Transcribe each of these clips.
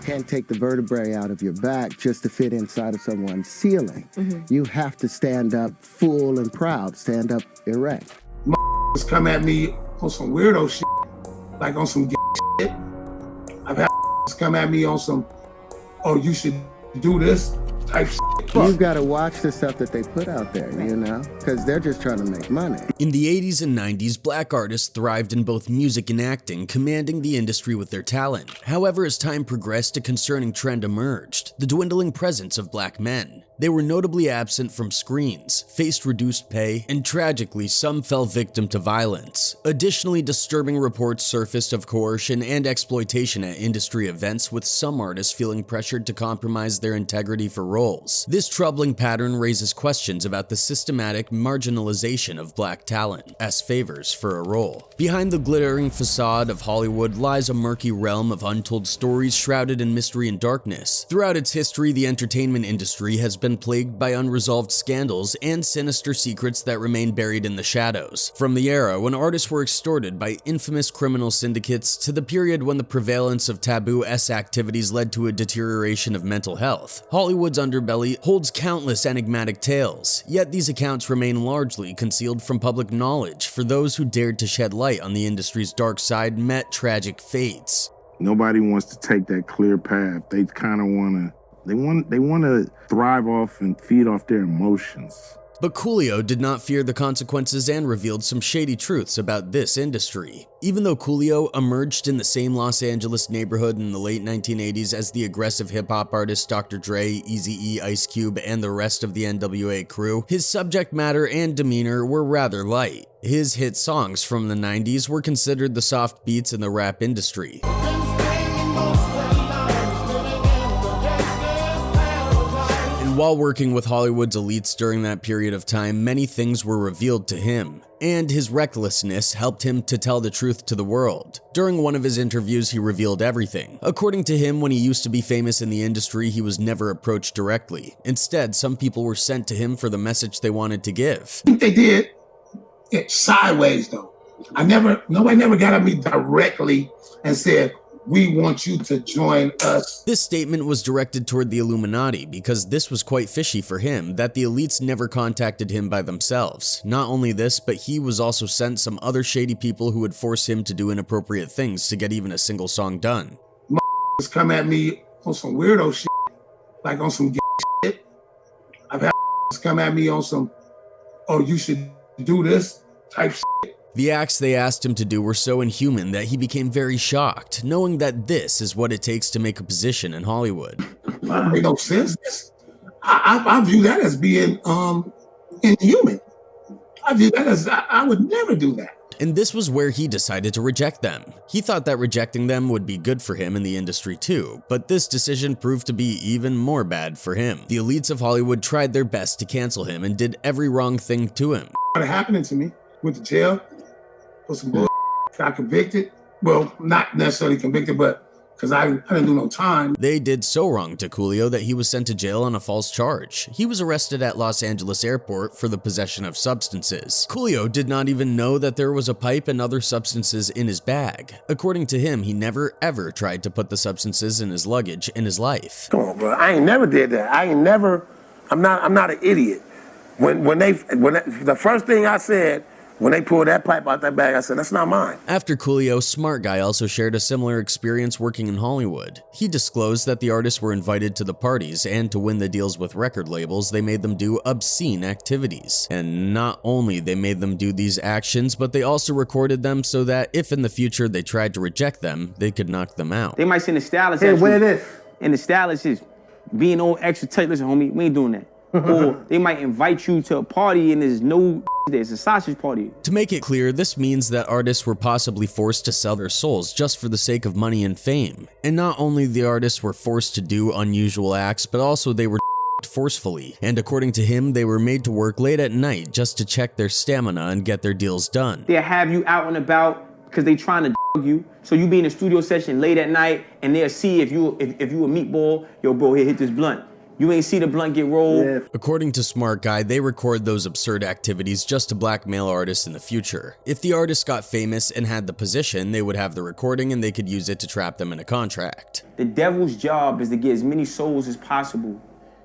can't take the vertebrae out of your back just to fit inside of someone's ceiling. You have to stand up full and proud, stand up erect. Come at me on some weirdo shit, like on some gay shit. I've had come at me on some, oh, you should do this type shit. You've got to watch the stuff that they put out there, you know, because they're just trying to make money. In the 80s and 90s, black artists thrived in both music and acting, commanding the industry with their talent. However, as time progressed, a concerning trend emerged: the dwindling presence of black men. They were notably absent from screens, faced reduced pay, and tragically, some fell victim to violence. Additionally, disturbing reports surfaced of coercion and exploitation at industry events, with some artists feeling pressured to compromise their integrity for roles. This troubling pattern raises questions about the systematic marginalization of black talent as favors for a role. Behind the glittering facade of Hollywood lies a murky realm of untold stories shrouded in mystery and darkness. Throughout its history, the entertainment industry has been plagued by unresolved scandals and sinister secrets that remain buried in the shadows. From the era when artists were extorted by infamous criminal syndicates to the period when the prevalence of taboo-esque activities led to a deterioration of mental health, Hollywood's underbelly holds countless enigmatic tales, yet these accounts remain largely concealed from public knowledge, for those who dared to shed light on the industry's dark side met tragic fates. Nobody wants to take that clear path. They kind of want to thrive off and feed off their emotions. But Coolio did not fear the consequences and revealed some shady truths about this industry. Even though Coolio emerged in the same Los Angeles neighborhood in the late 1980s as the aggressive hip-hop artists Dr. Dre, Eazy-E, Ice Cube, and the rest of the NWA crew, his subject matter and demeanor were rather light. His hit songs from the 90s were considered the soft beats in the rap industry. While working with Hollywood's elites during that period of time, many things were revealed to him, and his recklessness helped him to tell the truth to the world. During one of his interviews, he revealed everything. According to him, when he used to be famous in the industry, he was never approached directly. Instead, some people were sent to him for the message they wanted to give. I think they did it sideways, though. Nobody never got at me directly and said, "We want you to join us." This statement was directed toward the Illuminati because this was quite fishy for him, that the elites never contacted him by themselves. Not only this, but he was also sent some other shady people who would force him to do inappropriate things to get even a single song done. Come at me on some weirdo shit, like on some gay shit. I've had come at me on some, oh, you should do this type shit. The acts they asked him to do were so inhuman that he became very shocked, knowing that this is what it takes to make a position in Hollywood. That made no sense. I view that as being inhuman. I view that as, I would never do that. And this was where he decided to reject them. He thought that rejecting them would be good for him in the industry too, but this decision proved to be even more bad for him. The elites of Hollywood tried their best to cancel him and did every wrong thing to him. What happened to me? Went to jail for some bull. Got convicted. Well, not necessarily convicted, but because I didn't do no time. They did so wrong to Coolio that he was sent to jail on a false charge. He was arrested at Los Angeles airport for the possession of substances. Coolio did not even know that there was a pipe and other substances in his bag. According to him, he never ever tried to put the substances in his luggage in his life. Come on, bro. I ain't never did that. I'm not an idiot. When the first thing I said, when they pulled that pipe out that bag, I said, that's not mine. After Coolio, Smart Guy also shared a similar experience working in Hollywood. He disclosed that the artists were invited to the parties, and to win the deals with record labels, they made them do obscene activities. And not only they made them do these actions, but they also recorded them so that if in the future they tried to reject them, they could knock them out. They might send the stylist Hey, what it is? And the stylist is being all extra tight. Listen, homie, we ain't doing that. Or they might invite you to a party and there's a sausage party. To make it clear, this means that artists were possibly forced to sell their souls just for the sake of money and fame. And not only the artists were forced to do unusual acts, but also they were forcefully. And according to him, they were made to work late at night just to check their stamina and get their deals done. They'll have you out and about because they trying to you. So you be in a studio session late at night and they'll see if you a meatball, yo bro, here, hit this blunt. You ain't see the blunt get rolled. Yeah. According to Smart Guy, they record those absurd activities just to blackmail artists in the future. If the artist got famous and had the position, they would have the recording and they could use it to trap them in a contract. The devil's job is to get as many souls as possible.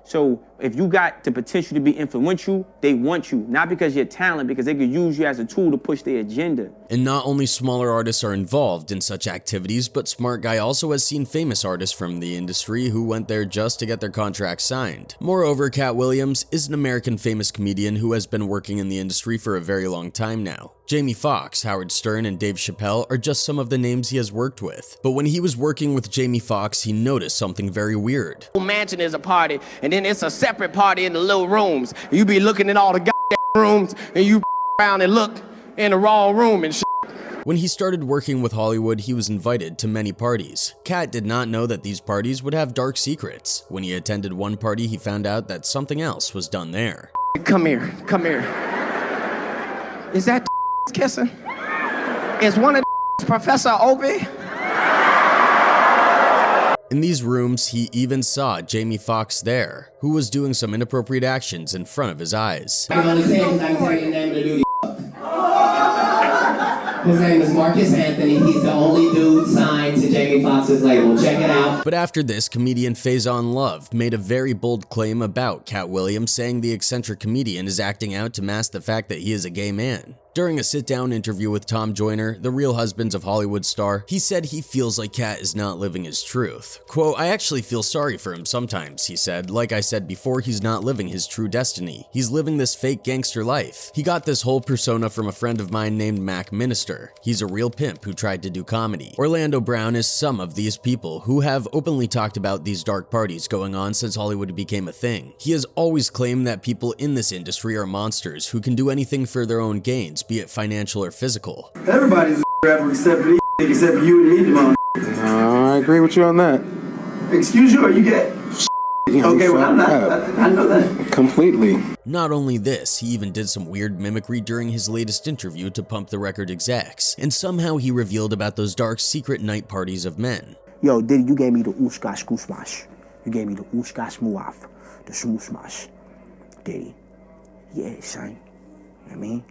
So if you got the potential to be influential, they want you. Not because you're talent, because they could use you as a tool to push their agenda. And not only smaller artists are involved in such activities, but Smart Guy also has seen famous artists from the industry who went there just to get their contracts signed. Moreover, Cat Williams is an American famous comedian who has been working in the industry for a very long time now. Jamie Foxx, Howard Stern, and Dave Chapelle are just some of the names he has worked with. But when he was working with Jamie Foxx, he noticed something very weird. Mansion is a party, and then it's a separate party in the little rooms. You be looking in all the goddamn rooms, and you around and look in the wrong room and shit. When he started working with Hollywood, he was invited to many parties. Cat did not know that these parties would have dark secrets. When he attended one party, he found out that something else was done there. Come here, come here. Is that kissing? Is one of the Professor Obi? In these rooms, he even saw Jamie Foxx there, who was doing some inappropriate actions in front of his eyes. I can understand because I can tell you the name of the dude. His name is Marcus Anthony. He's the only dude signed to Jamie Foxx's label. Check it out. But after this, comedian Faison Love made a very bold claim about Cat Williams, saying the eccentric comedian is acting out to mask the fact that he is a gay man. During a sit-down interview with Tom Joyner, the Real Husbands of Hollywood star, he said he feels like Cat is not living his truth. Quote, "I actually feel sorry for him sometimes," he said. "Like I said before, he's not living his true destiny. He's living this fake gangster life. He got this whole persona from a friend of mine named Mac Minister. He's a real pimp who tried to do comedy." Orlando Brown is some of these people who have openly talked about these dark parties going on since Hollywood became a thing. He has always claimed that people in this industry are monsters who can do anything for their own gains, be it financial or physical. Everybody's a rapper except for except for you and me, I agree with you on that. Excuse you, are you gay? Okay, well, I'm not. I know that. Completely. Not only this, he even did some weird mimicry during his latest interview to pump the record execs, and somehow he revealed about those dark secret night parties of men. Yo, Diddy, you gave me the ooshkash gooshmash. You gave me the ooshkash muaf, the shmooshmash. Diddy. Yeah, son. You know what I mean?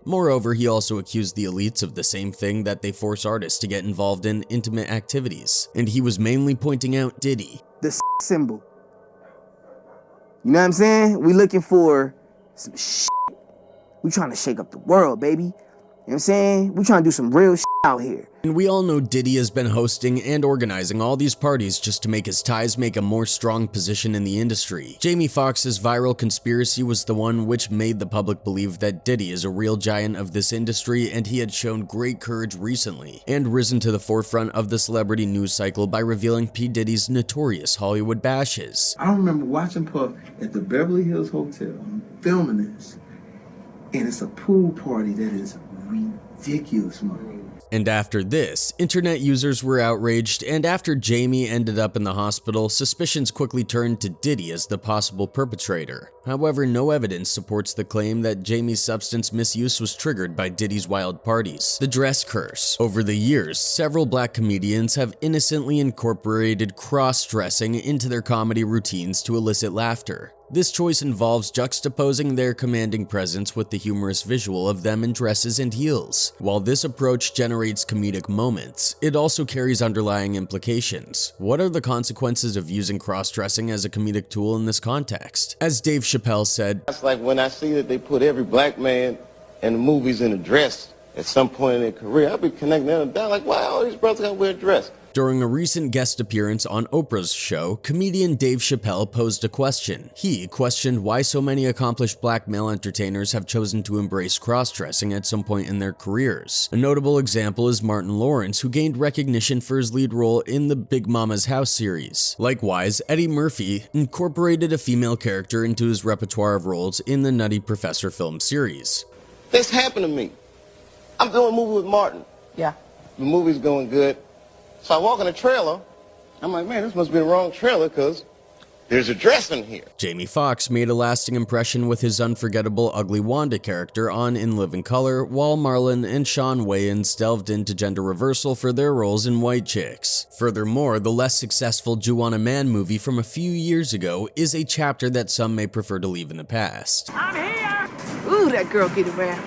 Moreover, he also accused the elites of the same thing that they force artists to get involved in intimate activities, and he was mainly pointing out Diddy. The symbol. You know what I'm saying? We looking for some shit. We trying to shake up the world, baby. You know what I'm saying? We trying to do some real shit out here. And we all know Diddy has been hosting and organizing all these parties just to make his ties make a more strong position in the industry. Jamie Foxx's viral conspiracy was the one which made the public believe that Diddy is a real giant of this industry, and he had shown great courage recently and risen to the forefront of the celebrity news cycle by revealing P. Diddy's notorious Hollywood bashes. I remember watching Puff at the Beverly Hills Hotel. I'm filming this, and it's a pool party that is ridiculous, man. And after this, internet users were outraged, and after Jamie ended up in the hospital, suspicions quickly turned to Diddy as the possible perpetrator. However, no evidence supports the claim that Jamie's substance misuse was triggered by Diddy's wild parties. The dress curse. Over the years, several black comedians have innocently incorporated cross-dressing into their comedy routines to elicit laughter. This choice involves juxtaposing their commanding presence with the humorous visual of them in dresses and heels. While this approach generates comedic moments, it also carries underlying implications. What are the consequences of using cross-dressing as a comedic tool in this context? As Dave Chapelle said, "That's like when I see that they put every black man in the movies in a dress at some point in their career, I'll be connecting them down like, why all these brothers gotta wear a dress?" During a recent guest appearance on Oprah's show, comedian Dave Chapelle posed a question. He questioned why so many accomplished black male entertainers have chosen to embrace cross-dressing at some point in their careers. A notable example is Martin Lawrence, who gained recognition for his lead role in the Big Mama's House series. Likewise, Eddie Murphy incorporated a female character into his repertoire of roles in the Nutty Professor film series. This happened to me. I'm doing a movie with Martin. Yeah. The movie's going good. So I walk in the trailer. I'm like, man, this must be the wrong trailer because There's a dress in here. Jamie Foxx made a lasting impression with his unforgettable Ugly Wanda character on In Living Color, while Marlon and Shawn Wayans delved into gender reversal for their roles in White Chicks. Furthermore, the less successful Juwanna Mann movie from a few years ago is a chapter that some may prefer to leave in the past. I'm here! Ooh, that girl get around.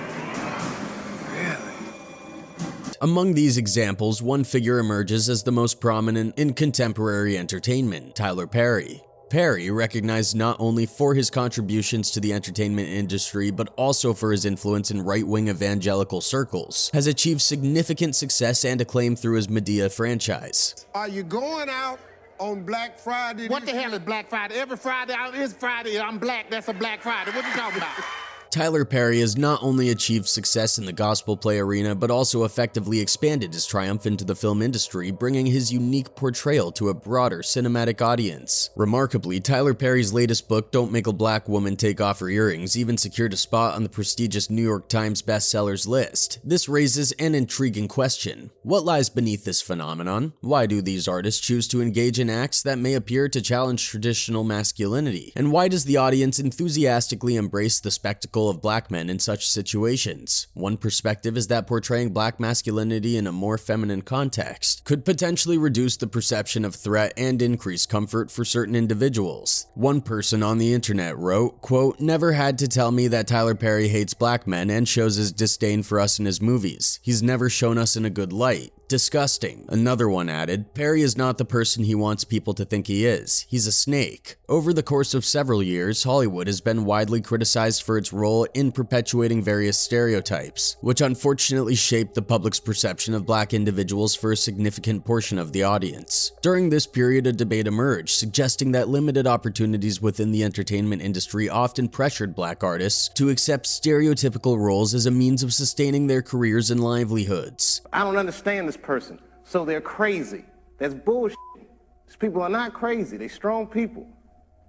Among these examples, one figure emerges as the most prominent in contemporary entertainment, Tyler Perry. Perry, recognized not only for his contributions to the entertainment industry, but also for his influence in right-wing evangelical circles, has achieved significant success and acclaim through his Medea franchise. Are you going out on Black Friday? What the hell is Black Friday? Every Friday is Friday. I'm black. That's a Black Friday. What you talking about? Tyler Perry has not only achieved success in the gospel play arena, but also effectively expanded his triumph into the film industry, bringing his unique portrayal to a broader cinematic audience. Remarkably, Tyler Perry's latest book, Don't Make a Black Woman Take Off Her Earrings, even secured a spot on the prestigious New York Times bestsellers list. This raises an intriguing question. What lies beneath this phenomenon? Why do these artists choose to engage in acts that may appear to challenge traditional masculinity? And why does the audience enthusiastically embrace the spectacle of black men in such situations? One perspective is that portraying black masculinity in a more feminine context could potentially reduce the perception of threat and increase comfort for certain individuals. One person on the internet wrote, quote, "Never had to tell me that Tyler Perry hates black men and shows his disdain for us in his movies. He's never shown us in a good light. Disgusting." Another one added, "Perry is not the person he wants people to think he is. He's a snake." Over the course of several years, Hollywood has been widely criticized for its role in perpetuating various stereotypes, which unfortunately shaped the public's perception of black individuals for a significant portion of the audience. During this period, a debate emerged, suggesting that limited opportunities within the entertainment industry often pressured black artists to accept stereotypical roles as a means of sustaining their careers and livelihoods. I don't understand this person, so they're crazy. That's bullshit. These people are not crazy. They're strong people.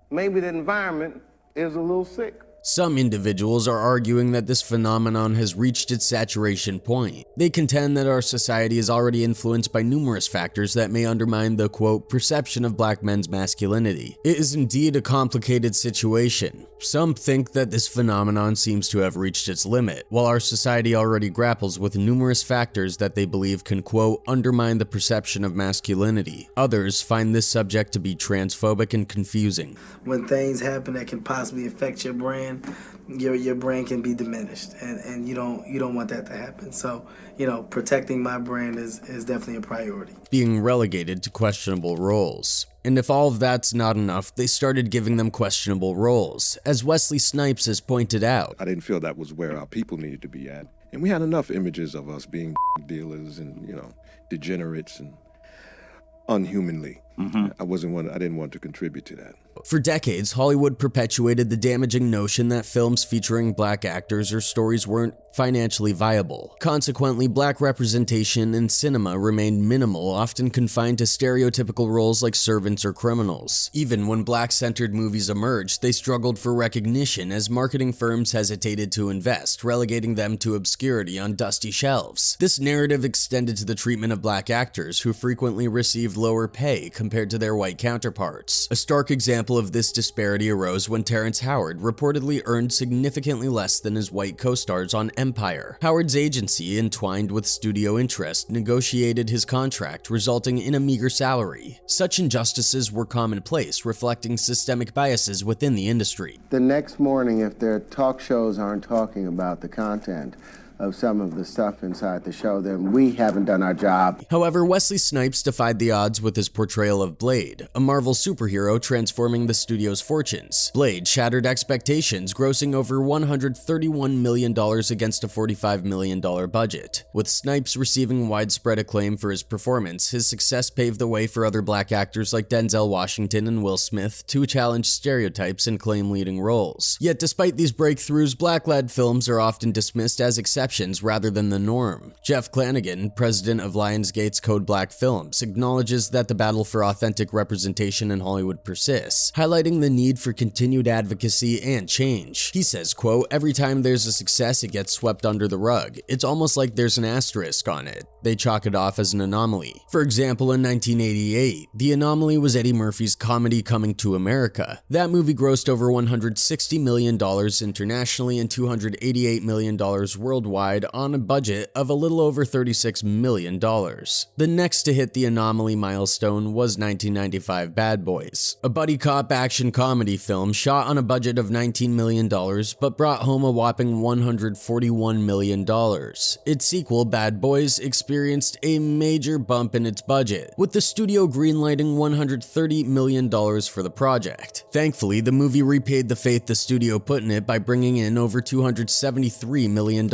Maybe the environment is a little sick. Some individuals are arguing that this phenomenon has reached its saturation point. They contend that our society is already influenced by numerous factors that may undermine the, quote, perception of black men's masculinity. It is indeed a complicated situation. Some think that this phenomenon seems to have reached its limit, while our society already grapples with numerous factors that they believe can, quote, undermine the perception of masculinity. Others find this subject to be transphobic and confusing. When things happen that can possibly affect your brand, your brand can be diminished, and you don't want that to happen. So, protecting my brand is definitely a priority. Being relegated to questionable roles. And if all of that's not enough, they started giving them questionable roles, as Wesley Snipes has pointed out. I didn't feel that was where our people needed to be at. And we had enough images of us being dealers and, degenerates and unhumanly. I didn't want to contribute to that. For decades, Hollywood perpetuated the damaging notion that films featuring black actors or stories weren't financially viable. Consequently, black representation in cinema remained minimal, often confined to stereotypical roles like servants or criminals. Even when black-centered movies emerged, they struggled for recognition as marketing firms hesitated to invest, relegating them to obscurity on dusty shelves. This narrative extended to the treatment of black actors, who frequently received lower pay compared to their white counterparts. A stark example of this disparity arose when Terrence Howard reportedly earned significantly less than his white co-stars on Empire. Howard's agency, entwined with studio interest, negotiated his contract, resulting in a meager salary. Such injustices were commonplace, reflecting systemic biases within the industry. The next morning, if their talk shows aren't talking about the content of some of the stuff inside the show, then we haven't done our job. However, Wesley Snipes defied the odds with his portrayal of Blade, a Marvel superhero transforming the studio's fortunes. Blade shattered expectations, grossing over $131 million against a $45 million budget. With Snipes receiving widespread acclaim for his performance, his success paved the way for other black actors like Denzel Washington and Will Smith to challenge stereotypes and claim leading roles. Yet despite these breakthroughs, black-led films are often dismissed as exceptions exceptions rather than the norm. Jeff Flanagan, president of Lionsgate's Code Black Films, acknowledges that the battle for authentic representation in Hollywood persists, highlighting the need for continued advocacy and change. He says, quote, "Every time there's a success, it gets swept under the rug. It's almost like there's an asterisk on it. They chalk it off as an anomaly. For example, in 1988, the anomaly was Eddie Murphy's comedy Coming to America. That movie grossed over $160 million internationally and $288 million worldwide on a budget of a little over $36 million. The next to hit the anomaly milestone was 1995 Bad Boys, a buddy cop action comedy film shot on a budget of $19 million but brought home a whopping $141 million. Its sequel, Bad Boys, experienced a major bump in its budget, with the studio greenlighting $130 million for the project. Thankfully, the movie repaid the faith the studio put in it by bringing in over $273 million,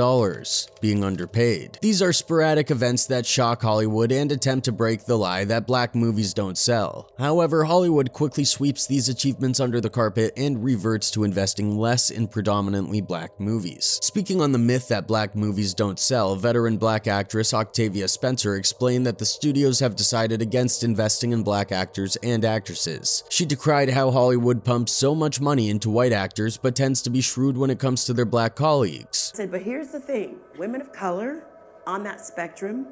being underpaid. These are sporadic events that shock Hollywood and attempt to break the lie that black movies don't sell. However, Hollywood quickly sweeps these achievements under the carpet and reverts to investing less in predominantly black movies. Speaking on the myth that black movies don't sell, veteran black actress Octavia Spencer explained that the studios have decided against investing in black actors and actresses. She decried how Hollywood pumps so much money into white actors but tends to be shrewd when it comes to their black colleagues. I said, but here's the thing, women of color on that spectrum,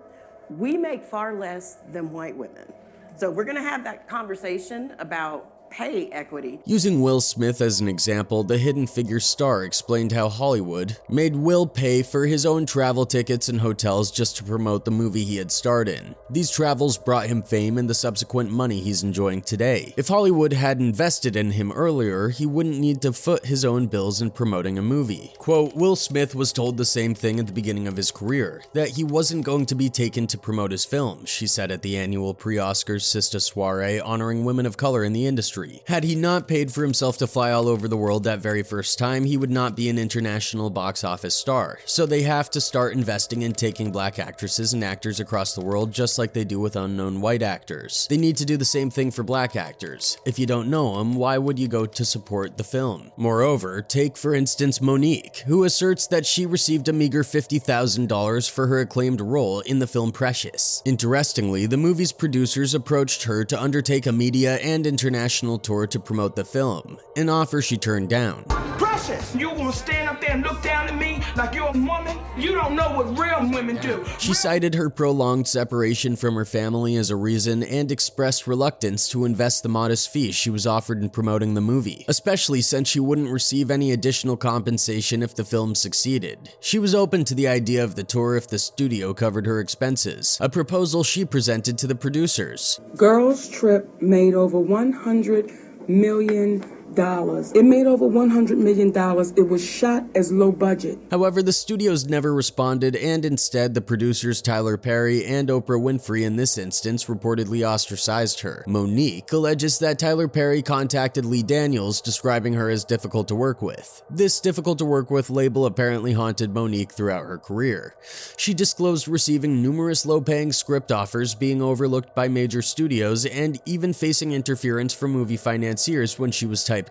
we make far less than white women. So we're gonna have that conversation about pay equity. Using Will Smith as an example, the Hidden Figures star explained how Hollywood made Will pay for his own travel tickets and hotels just to promote the movie he had starred in. These travels brought him fame and the subsequent money he's enjoying today. If Hollywood had invested in him earlier, he wouldn't need to foot his own bills in promoting a movie. Quote, Will Smith was told the same thing at the beginning of his career, that he wasn't going to be taken to promote his film, she said at the annual pre-Oscars Sista Soiree honoring women of color in the industry. Had he not paid for himself to fly all over the world that very first time, he would not be an international box office star. So they have to start investing in taking black actresses and actors across the world just like they do with unknown white actors. They need to do the same thing for black actors. If you don't know them, why would you go to support the film? Moreover, take for instance Monique, who asserts that she received a meager $50,000 for her acclaimed role in the film Precious. Interestingly, the movie's producers approached her to undertake a media and international tour to promote the film, an offer she turned down. Precious, you gonna stand up there and look down at me like you're a woman? You don't know what real women do. She cited her prolonged separation from her family as a reason and expressed reluctance to invest the modest fee she was offered in promoting the movie, especially since she wouldn't receive any additional compensation if the film succeeded. She was open to the idea of the tour if the studio covered her expenses, a proposal she presented to the producers. Girls Trip made over $100 million. It made over $100 million. It was shot as low budget. However, the studios never responded, and instead the producers Tyler Perry and Oprah Winfrey in this instance reportedly ostracized her. Monique alleges that Tyler Perry contacted Lee Daniels, describing her as difficult to work with. This difficult to work with label apparently haunted Monique throughout her career. She disclosed receiving numerous low-paying script offers, being overlooked by major studios, and even facing interference from movie financiers when she was typecast.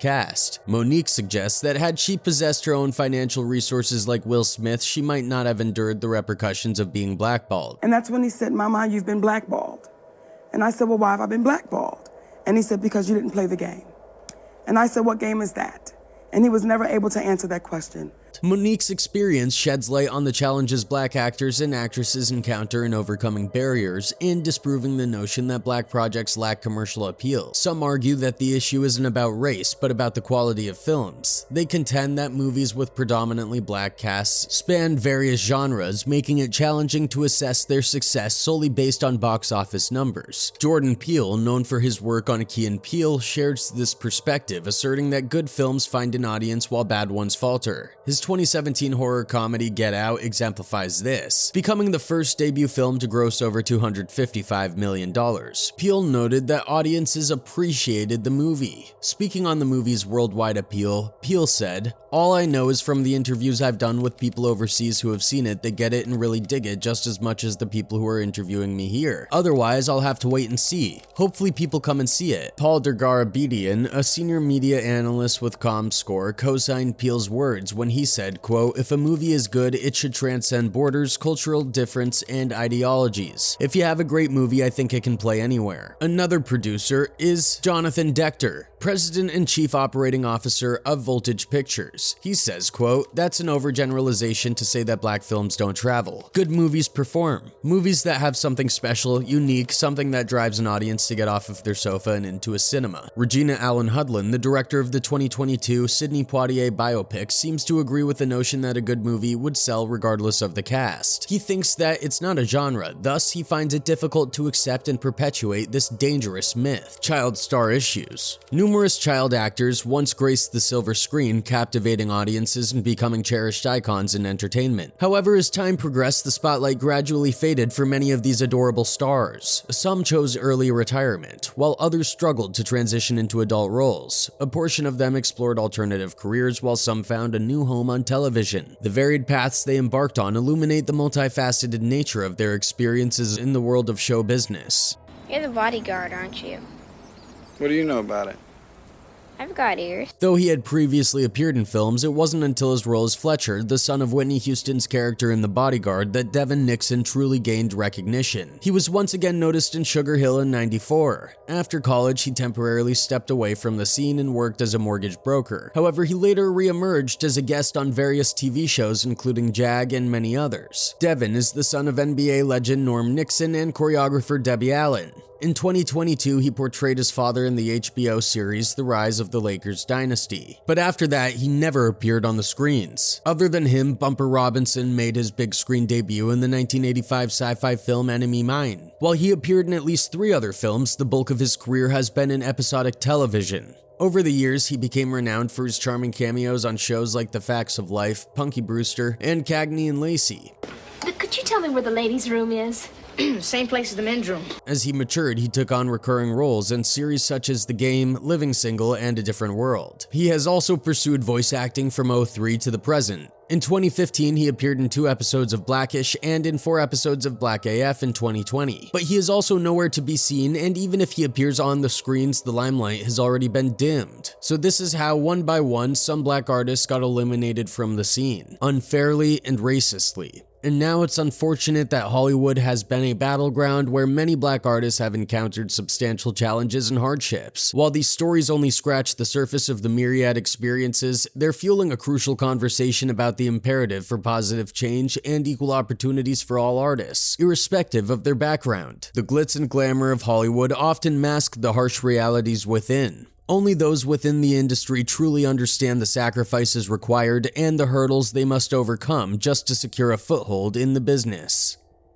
Monique suggests that had she possessed her own financial resources like Will Smith, she might not have endured the repercussions of being blackballed. And that's when he said, Mama, you've been blackballed. And I said, well, why have I been blackballed? And he said, because you didn't play the game. And I said, what game is that? And he was never able to answer that question. Monique's experience sheds light on the challenges black actors and actresses encounter in overcoming barriers and disproving the notion that black projects lack commercial appeal. Some argue that the issue isn't about race, but about the quality of films. They contend that movies with predominantly black casts span various genres, making it challenging to assess their success solely based on box office numbers. Jordan Peele, known for his work on Key and Peele, shares this perspective, asserting that good films find an audience while bad ones falter. His 2017 horror comedy Get Out exemplifies this, becoming the first debut film to gross over $255 million. Peele noted that audiences appreciated the movie. Speaking on the movie's worldwide appeal, Peele said, "All I know is from the interviews I've done with people overseas who have seen it, they get it and really dig it just as much as the people who are interviewing me here. Otherwise, I'll have to wait and see. Hopefully people come and see it." Paul Dergarabedian, a senior media analyst with ComScore, co-signed Peele's words when he said, quote, "If a movie is good, it should transcend borders, cultural difference, and ideologies. If you have a great movie, I think it can play anywhere." Another producer is Jonathan Dector, President and Chief Operating Officer of Voltage Pictures. He says, quote, "That's an overgeneralization to say that black films don't travel. Good movies perform. Movies that have something special, unique, something that drives an audience to get off of their sofa and into a cinema." Regina Allen Hudlin, the director of the 2022 Sidney Poitier biopic, seems to agree with the notion that a good movie would sell regardless of the cast. He thinks that it's not a genre, thus he finds it difficult to accept and perpetuate this dangerous myth. Child star issues. Numerous child actors once graced the silver screen, captivating audiences and becoming cherished icons in entertainment. However, as time progressed, the spotlight gradually faded for many of these adorable stars. Some chose early retirement, while others struggled to transition into adult roles. A portion of them explored alternative careers, while some found a new home on television. The varied paths they embarked on illuminate the multifaceted nature of their experiences in the world of show business. You're the bodyguard, aren't you? What do you know about it? I've got ears. Though he had previously appeared in films, it wasn't until his role as Fletcher, the son of Whitney Houston's character in The Bodyguard, that Devin Nixon truly gained recognition. He was once again noticed in Sugar Hill in '94. After college, he temporarily stepped away from the scene and worked as a mortgage broker. However, he later re-emerged as a guest on various TV shows, including JAG and many others. Devin is the son of NBA legend Norm Nixon and choreographer Debbie Allen. In 2022, he portrayed his father in the HBO series The Rise of the Lakers Dynasty. But after that, he never appeared on the screens. Other than him, Bumper Robinson made his big screen debut in the 1985 sci-fi film Enemy Mine. While he appeared in at least 3 other films, the bulk of his career has been in episodic television. Over the years, he became renowned for his charming cameos on shows like The Facts of Life, Punky Brewster, and Cagney and Lacey. But could you tell me where the ladies' room is? Same place as the men's room. As he matured, he took on recurring roles in series such as The Game, Living Single, and A Different World. He has also pursued voice acting from '03 to the present. In 2015, he appeared in 2 episodes of Blackish and in 4 episodes of Black AF in 2020. But he is also nowhere to be seen, and even if he appears on the screens, the limelight has already been dimmed. So this is how, one by one, some black artists got eliminated from the scene, unfairly and racistly. And now it's unfortunate that Hollywood has been a battleground where many black artists have encountered substantial challenges and hardships. While these stories only scratch the surface of the myriad experiences, they're fueling a crucial conversation about the imperative for positive change and equal opportunities for all artists, irrespective of their background. The glitz and glamour of Hollywood often mask the harsh realities within. Only those within the industry truly understand the sacrifices required and the hurdles they must overcome just to secure a foothold in the business.